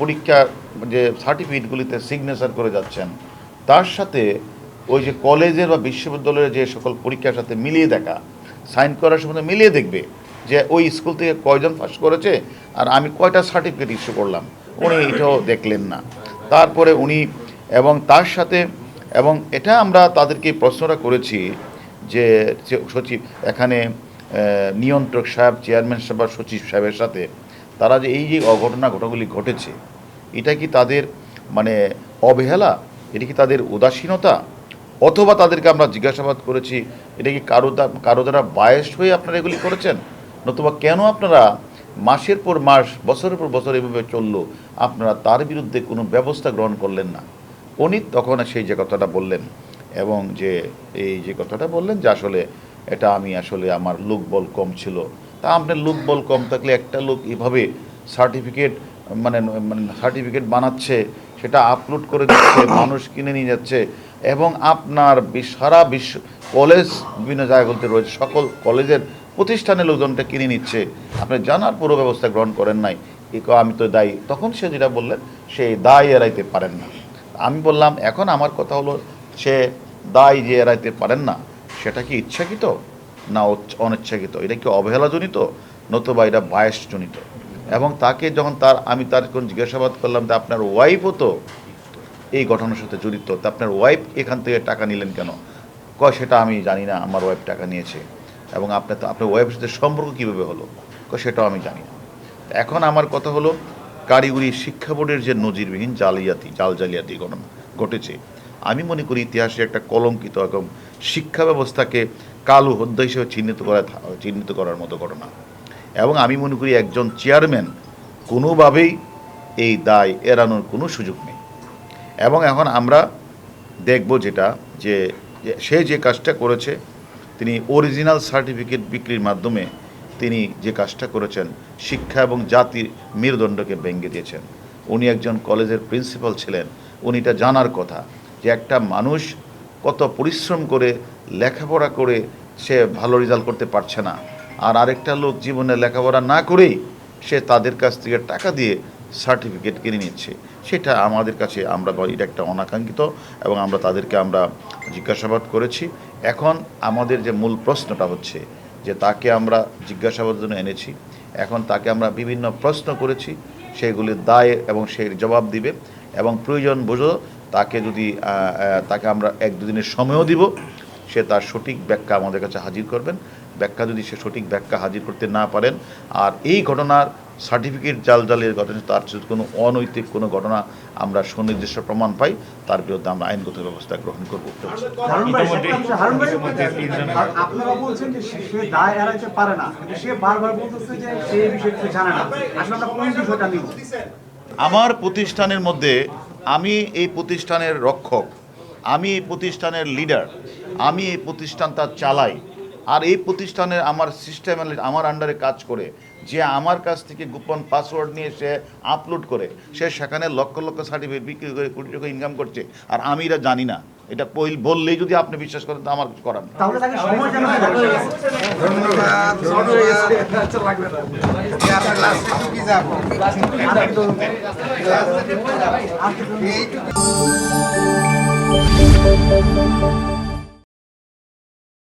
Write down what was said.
পরীক্ষার যে সার্টিফিকেটগুলিতে সিগনেচার করে যাচ্ছেন তার সাথে ওই যে কলেজের বা বিশ্ববিদ্যালয়ের যে সকল পরীক্ষার সাথে মিলিয়ে দেখা, সাইন করার সময় মিলিয়ে দেখবে যে ওই স্কুল থেকে কয়জন পাস করেছে আর আমি কয়টা সার্টিফিকেট ইস্যু করলাম, উনি এটাও দেখলেন না। তারপরে উনি এবং তার সাথে এবং এটা আমরা তাদেরকে প্রশ্নটা করেছি যে সচিব এখানে নিয়ন্ত্রক সাহেব, চেয়ারম্যান সাহেব বা সচিব সাহেবের সাথে তারা যে এই যে ঘটনাগুলি ঘটেছে, এটা কি তাদের মানে অবহেলা, এটা কি তাদের উদাসীনতা, অথবা তাদেরকে আমরা জিজ্ঞাসাবাদ করেছি এটা কি কারো দ্বারা বায়াসড হয়ে আপনারা এগুলি করেছেন, নতুবা কেন আপনারা মাসের পর মাস বছরের পর বছর এভাবে চললো, আপনারা তার বিরুদ্ধে কোনো ব্যবস্থা গ্রহণ করলেন না। উনি তখন সেই যে কথাটা বললেন এবং যে এই যে কথাটা বললেন যে আসলে এটা আমি আসলে আমার লোকবল কম ছিল। তা আপনার লোকবল কম থাকলে একটা লোক এভাবে সার্টিফিকেট সার্টিফিকেট বানাচ্ছে, সেটা আপলোড করে দিচ্ছে, মানুষ কিনে নিয়ে যাচ্ছে এবং আপনার সারা বিশ্ব কলেজ বিভিন্ন জায়গাগুলোতে রয়েছে, সকল কলেজের প্রতিষ্ঠানের লোকজনটা কিনে নিচ্ছে, আপনি জানার পুরো ব্যবস্থা গ্রহণ করেন নাই, আমি তো দায়ী। তখন সে যেটা বললেন সেই দায় এড়াইতে পারেন না। আমি বললাম এখন আমার কথা হলো সে দায় যে এড়াইতে পারেন না সেটা কি ইচ্ছাকৃত না অনিচ্ছাকৃত, এটা কি অবহেলাজনিত নতুবা এটা বায়াসজনিত। এবং তাকে যখন আমি তার কোন জিজ্ঞাসাবাদ করলাম যে আপনার ওয়াইফও তো এই ঘটনার সাথে জড়িত, তা আপনার ওয়াইফ এখান থেকে টাকা নিলেন কেন, সেটা আমি জানি না, আমার ওয়াইফ টাকা নিয়েছে। এবং আপনার ওয়াইফের সাথে সম্পর্ক কীভাবে হলো, সেটাও আমি জানি না। এখন আমার কথা হলো কারিগরি শিক্ষা বোর্ডের যে নজিরবিহীন জালিয়াতি ঘটনা ঘটেছে, আমি মনে করি ইতিহাসে একটা কলঙ্কিত এবং শিক্ষা ব্যবস্থাকে কালো অধ্যায় হিসেবে চিহ্নিত করার মতো ঘটনা। এবং আমি মনে করি একজন চেয়ারম্যান কোনোভাবেই এই দায় এড়ানোর কোনো সুযোগ নেই। এবং এখন আমরা দেখব যেটা যে সে যে কাজটা করেছে, তিনি অরিজিনাল সার্টিফিকেট বিক্রির মাধ্যমে তিনি যে কাজটা করেছেন শিক্ষা এবং জাতির মেরুদণ্ডকে ভেঙে দিয়েছেন। উনি একজন কলেজের প্রিন্সিপাল ছিলেন, উনি এটা জানার কথা যে একটা মানুষ কত পরিশ্রম করে লেখাপড়া করে সে ভালো রেজাল্ট করতে পারছে না, আর আরেকটা লোক জীবনে লেখাপড়া না করেই সে তাদের কাছ থেকে টাকা দিয়ে সার্টিফিকেট কিনে নিচ্ছে। সেটা আমাদের কাছে আমরা এটা একটা অনাকাঙ্ক্ষিত এবং আমরা তাদেরকে জিজ্ঞাসাবাদ করেছি। এখন আমাদের যে মূল প্রশ্নটা হচ্ছে যে তাকে আমরা জিজ্ঞাসাবাদের জন্য এনেছি, এখন তাকে আমরা বিভিন্ন প্রশ্ন করেছি, সেগুলির দায় এবং সেই জবাব দিবে এবং প্রয়োজন বোঝো তাকে আমরা 1-2 দিনের সময়ও দিব, সে তার সঠিক ব্যাখ্যা আমাদের কাছে হাজির করবেন। ব্যাখ্যা যদি সে সঠিক ব্যাখ্যা হাজির করতে না পারেন আর এই ঘটনার সার্টিফিকেট জালের ঘটনা তার যদি কোনো অনৈতিক কোনো ঘটনা আমরা সুনির্দিষ্ট প্রমাণ পাই, তার বিরুদ্ধে আমরা আইনগত ব্যবস্থা গ্রহণ করব। আমার প্রতিষ্ঠানের মধ্যে আমি এই প্রতিষ্ঠানের রক্ষক, আমি এই প্রতিষ্ঠানের লিডার, আমি এই প্রতিষ্ঠানটা চালাই, আর এই প্রতিষ্ঠানের আমার সিস্টেম আমার আন্ডারে কাজ করে যে আমার কাছ থেকে গোপন পাসওয়ার্ড নিয়ে সে আপলোড করে সে সেখানে লক্ষ লক্ষ সার্টিফিকেট বিক্রি করে কোটি টাকা ইনকাম করছে, আর আমি এটা জানি না, এটা বললেই যদি আপনি বিশ্বাস করেন তো আমার কিছু করার নেই।